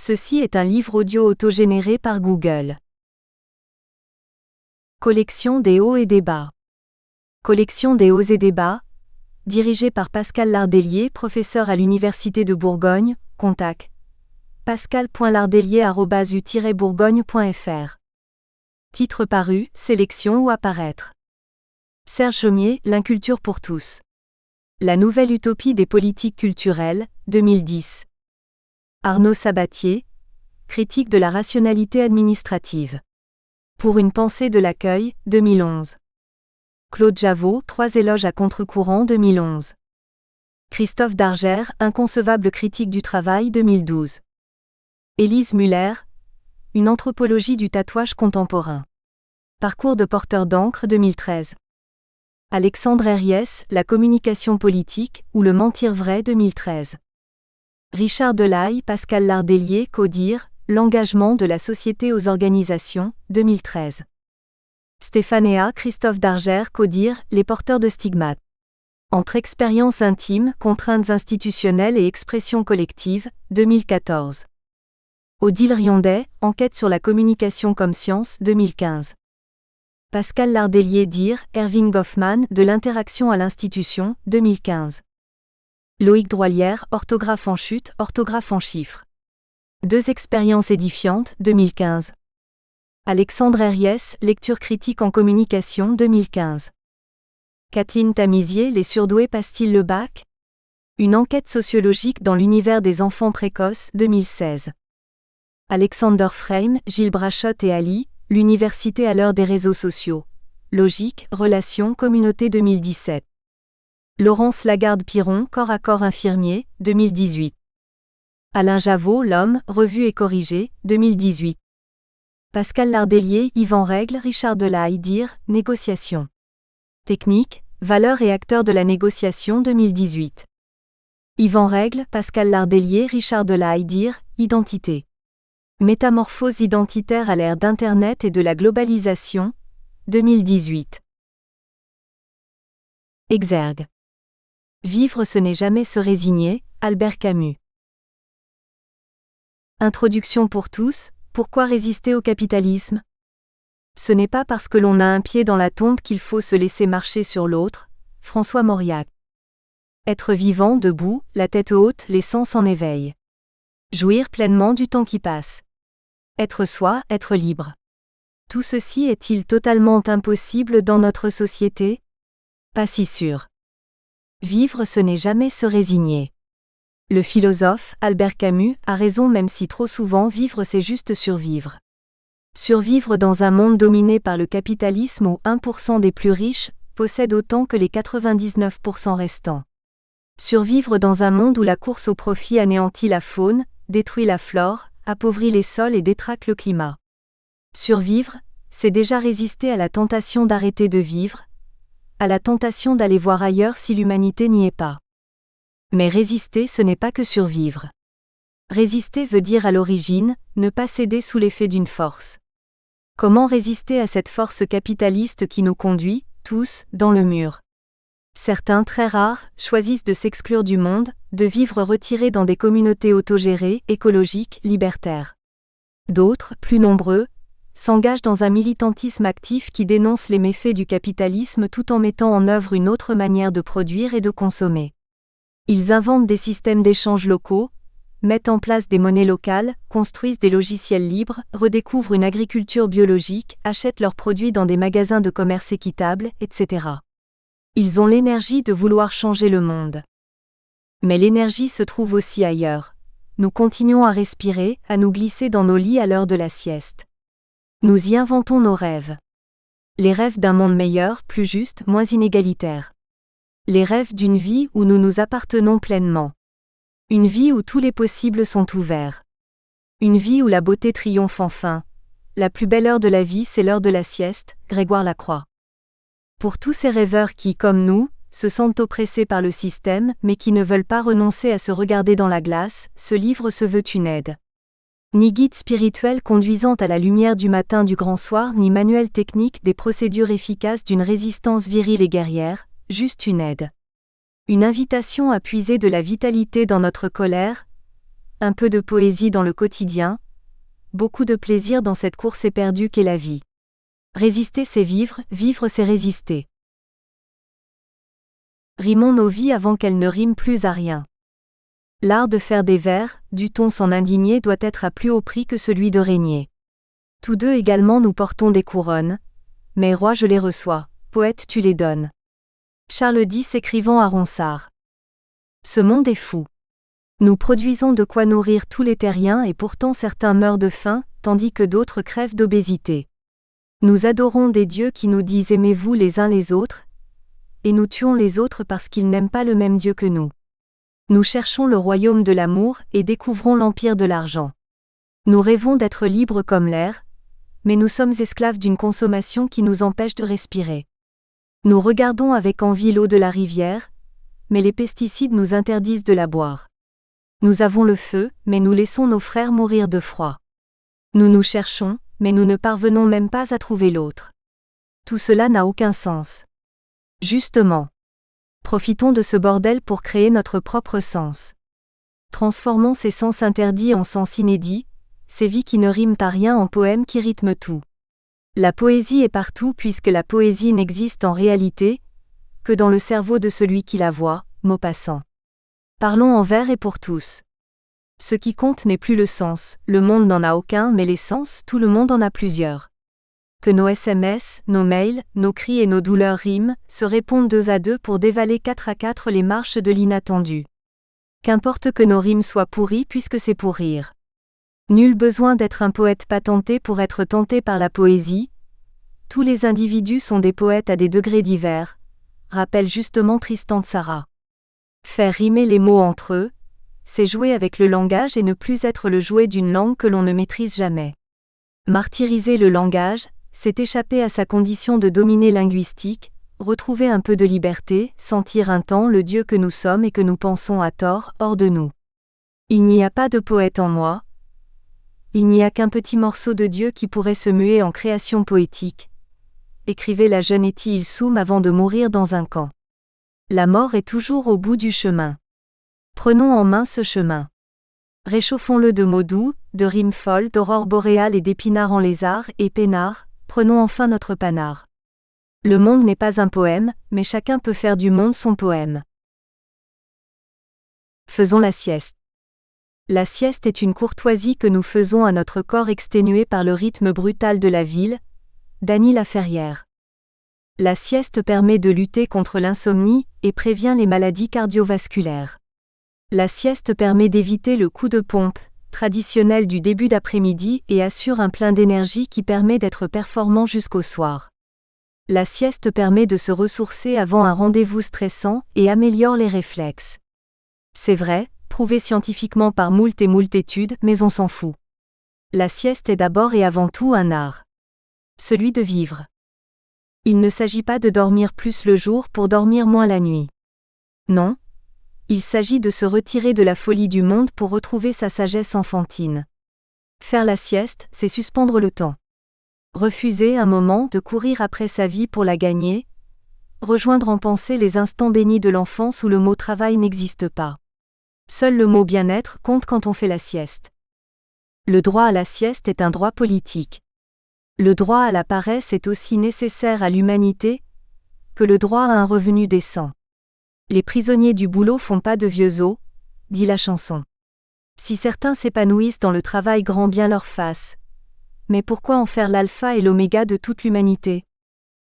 Ceci est un livre audio autogénéré par Google. Collection des hauts et des bas. Collection des hauts et des bas, dirigée par Pascal Lardelier, professeur à l'Université de Bourgogne, contact pascal.lardelier@u-bourgogne.fr. Titre paru, sélection ou apparaître. Serge Chaumier, L'inculture pour tous. La nouvelle utopie des politiques culturelles, 2010. Arnaud Sabatier, critique de la rationalité administrative. Pour une pensée de l'accueil, 2011. Claude Javot, 3 éloges à contre-courant, 2011. Christophe Dargère, Inconcevable critique du travail, 2012. Élise Muller, Une anthropologie du tatouage contemporain. Parcours de porteur d'encre, 2013. Alexandre Herriès, La communication politique, ou le mentir vrai, 2013. Richard Delahaye, Pascal Lardelier, Codir, L'engagement de la société aux organisations, 2013. Stéphane, Christophe Dargère, Codir, Les porteurs de stigmates. Entre expérience intime, contraintes institutionnelles et expression collective, 2014. Odile Riondet, Enquête sur la communication comme science, 2015. Pascal Lardelier dire, Erving Goffman, De l'interaction à l'institution, 2015. Loïc Droilière, Orthographe en chute, orthographe en chiffres. 2 expériences édifiantes, 2015. Alexandre Herriès, Lecture critique en communication, 2015. Kathleen Tamizier, Les surdoués passent-ils le bac ? Une enquête sociologique dans l'univers des enfants précoces, 2016. Alexander Frame, Gilles Brachotte et Ali, L'université à l'heure des réseaux sociaux. Logique, Relations, Communauté, 2017. Laurence Lagarde-Piron, Corps à corps infirmier, 2018. Alain Javot, L'homme, Revue et corrigé, 2018. Pascal Lardelier, Yvan Règle, Richard Delahaye dire, Négociation. Technique, valeurs et acteurs de la négociation, 2018. Yvan Règle, Pascal Lardelier, Richard Delahaye dire, Identité. Métamorphose identitaire à l'ère d'Internet et de la globalisation, 2018. Exergue. Vivre ce n'est jamais se résigner, Albert Camus. Introduction pour tous, pourquoi résister au capitalisme ? Ce n'est pas parce que l'on a un pied dans la tombe qu'il faut se laisser marcher sur l'autre, François Mauriac. Être vivant, debout, la tête haute, les sens en éveil. Jouir pleinement du temps qui passe. Être soi, être libre. Tout ceci est-il totalement impossible dans notre société ? Pas si sûr. Vivre ce n'est jamais se résigner. Le philosophe, Albert Camus, a raison même si trop souvent vivre c'est juste survivre. Survivre dans un monde dominé par le capitalisme où 1% des plus riches possèdent autant que les 99% restants. Survivre dans un monde où la course au profit anéantit la faune, détruit la flore, appauvrit les sols et détraque le climat. Survivre, c'est déjà résister à la tentation d'arrêter de vivre, à la tentation d'aller voir ailleurs si l'humanité n'y est pas. Mais résister ce n'est pas que survivre. Résister veut dire à l'origine, ne pas céder sous l'effet d'une force. Comment résister à cette force capitaliste qui nous conduit, tous, dans le mur ? Certains, très rares, choisissent de s'exclure du monde, de vivre retirés dans des communautés autogérées, écologiques, libertaires. D'autres, plus nombreux, s'engagent dans un militantisme actif qui dénonce les méfaits du capitalisme tout en mettant en œuvre une autre manière de produire et de consommer. Ils inventent des systèmes d'échange locaux, mettent en place des monnaies locales, construisent des logiciels libres, redécouvrent une agriculture biologique, achètent leurs produits dans des magasins de commerce équitable, etc. Ils ont l'énergie de vouloir changer le monde. Mais l'énergie se trouve aussi ailleurs. Nous continuons à respirer, à nous glisser dans nos lits à l'heure de la sieste. Nous y inventons nos rêves. Les rêves d'un monde meilleur, plus juste, moins inégalitaire. Les rêves d'une vie où nous nous appartenons pleinement. Une vie où tous les possibles sont ouverts. Une vie où la beauté triomphe enfin. La plus belle heure de la vie, c'est l'heure de la sieste, Grégoire Lacroix. Pour tous ces rêveurs qui, comme nous, se sentent oppressés par le système, mais qui ne veulent pas renoncer à se regarder dans la glace, ce livre se veut une aide. Ni guide spirituel conduisant à la lumière du matin du grand soir, ni manuel technique des procédures efficaces d'une résistance virile et guerrière, juste une aide. Une invitation à puiser de la vitalité dans notre colère, un peu de poésie dans le quotidien, beaucoup de plaisir dans cette course éperdue qu'est la vie. Résister c'est vivre, vivre c'est résister. Rimons nos vies avant qu'elles ne riment plus à rien. L'art de faire des vers, dût-on s'en indigner, doit être à plus haut prix que celui de régner. Tous deux également nous portons des couronnes, mais roi je les reçois, poète tu les donnes. Charles X écrivant à Ronsard. Ce monde est fou. Nous produisons de quoi nourrir tous les terriens et pourtant certains meurent de faim, tandis que d'autres crèvent d'obésité. Nous adorons des dieux qui nous disent aimez-vous les uns les autres, et nous tuons les autres parce qu'ils n'aiment pas le même Dieu que nous. Nous cherchons le royaume de l'amour et découvrons l'empire de l'argent. Nous rêvons d'être libres comme l'air, mais nous sommes esclaves d'une consommation qui nous empêche de respirer. Nous regardons avec envie l'eau de la rivière, mais les pesticides nous interdisent de la boire. Nous avons le feu, mais nous laissons nos frères mourir de froid. Nous nous cherchons, mais nous ne parvenons même pas à trouver l'autre. Tout cela n'a aucun sens. Justement. Profitons de ce bordel pour créer notre propre sens. Transformons ces sens interdits en sens inédits, ces vies qui ne riment à rien en poèmes qui rythment tout. La poésie est partout puisque la poésie n'existe en réalité que dans le cerveau de celui qui la voit, Maupassant. Parlons en vers et pour tous. Ce qui compte n'est plus le sens, le monde n'en a aucun mais les sens, tout le monde en a plusieurs. Que nos SMS, nos mails, nos cris et nos douleurs riment, se répondent 2 à 2 pour dévaler 4 à 4 les marches de l'inattendu. Qu'importe que nos rimes soient pourries puisque c'est pour rire. Nul besoin d'être un poète patenté pour être tenté par la poésie. Tous les individus sont des poètes à des degrés divers, rappelle justement Tristan Tzara. Faire rimer les mots entre eux, c'est jouer avec le langage et ne plus être le jouet d'une langue que l'on ne maîtrise jamais. Martyriser le langage, c'est échapper à sa condition de dominé linguistique, retrouver un peu de liberté, sentir un temps le Dieu que nous sommes et que nous pensons à tort, hors de nous. Il n'y a pas de poète en moi. Il n'y a qu'un petit morceau de Dieu qui pourrait se muer en création poétique. Écrivait la jeune Etty Hillesum avant de mourir dans un camp. La mort est toujours au bout du chemin. Prenons en main ce chemin. Réchauffons-le de mots doux, de rimes folles, d'aurores boréales et d'épinards en lézard et peinards, prenons enfin notre panard. Le monde n'est pas un poème, mais chacun peut faire du monde son poème. Faisons la sieste. La sieste est une courtoisie que nous faisons à notre corps exténué par le rythme brutal de la ville. Dany Laferrière. La sieste permet de lutter contre l'insomnie et prévient les maladies cardiovasculaires. La sieste permet d'éviter le coup de pompe, traditionnel du début d'après-midi et assure un plein d'énergie qui permet d'être performant jusqu'au soir. La sieste permet de se ressourcer avant un rendez-vous stressant et améliore les réflexes. C'est vrai, prouvé scientifiquement par moult études, mais on s'en fout. La sieste est d'abord et avant tout un art. Celui de vivre. Il ne s'agit pas de dormir plus le jour pour dormir moins la nuit. Non. Il s'agit de se retirer de la folie du monde pour retrouver sa sagesse enfantine. Faire la sieste, c'est suspendre le temps. Refuser un moment de courir après sa vie pour la gagner. Rejoindre en pensée les instants bénis de l'enfance où le mot travail n'existe pas. Seul le mot bien-être compte quand on fait la sieste. Le droit à la sieste est un droit politique. Le droit à la paresse est aussi nécessaire à l'humanité que le droit à un revenu décent. Les prisonniers du boulot font pas de vieux os, dit la chanson. Si certains s'épanouissent dans le travail, grand bien leur fasse. Mais pourquoi en faire l'alpha et l'oméga de toute l'humanité?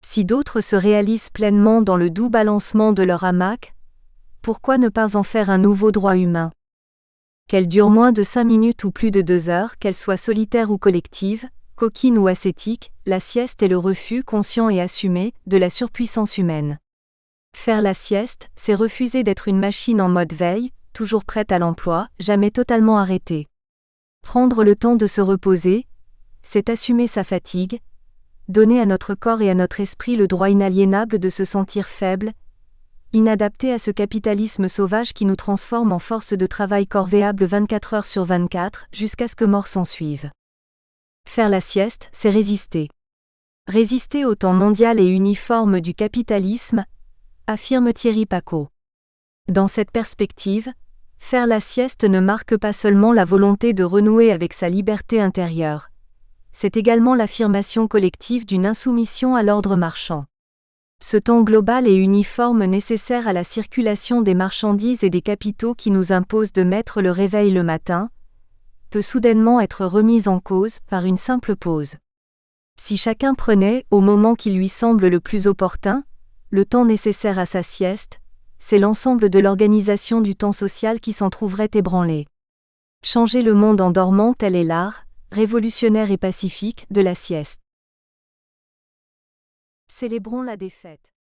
Si d'autres se réalisent pleinement dans le doux balancement de leur hamac, pourquoi ne pas en faire un nouveau droit humain? Qu'elle dure moins de 5 minutes ou plus de 2 heures, qu'elle soit solitaire ou collective, coquine ou ascétique, la sieste est le refus conscient et assumé de la surpuissance humaine. Faire la sieste, c'est refuser d'être une machine en mode veille, toujours prête à l'emploi, jamais totalement arrêtée. Prendre le temps de se reposer, c'est assumer sa fatigue, donner à notre corps et à notre esprit le droit inaliénable de se sentir faible, inadapté à ce capitalisme sauvage qui nous transforme en force de travail corvéable 24 heures sur 24, jusqu'à ce que mort s'ensuive. Faire la sieste, c'est résister. Résister au temps mondial et uniforme du capitalisme, affirme Thierry Pacaud. Dans cette perspective, Faire la sieste ne marque pas seulement la volonté de renouer avec sa liberté intérieure. C'est également l'affirmation collective d'une insoumission à l'ordre marchand. Ce temps global et uniforme nécessaire à la circulation des marchandises et des capitaux qui nous impose de mettre le réveil le matin, peut soudainement être remis en cause par une simple pause. Si chacun prenait, au moment qui lui semble le plus opportun, le temps nécessaire à sa sieste, c'est l'ensemble de l'organisation du temps social qui s'en trouverait ébranlé. Changer le monde en dormant, tel est l'art, révolutionnaire et pacifique, de la sieste. Célébrons la défaite.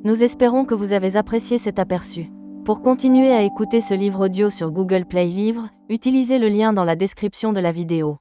Nous espérons que vous avez apprécié cet aperçu. Pour continuer à écouter ce livre audio sur Google Play Livres, utilisez le lien dans la description de la vidéo.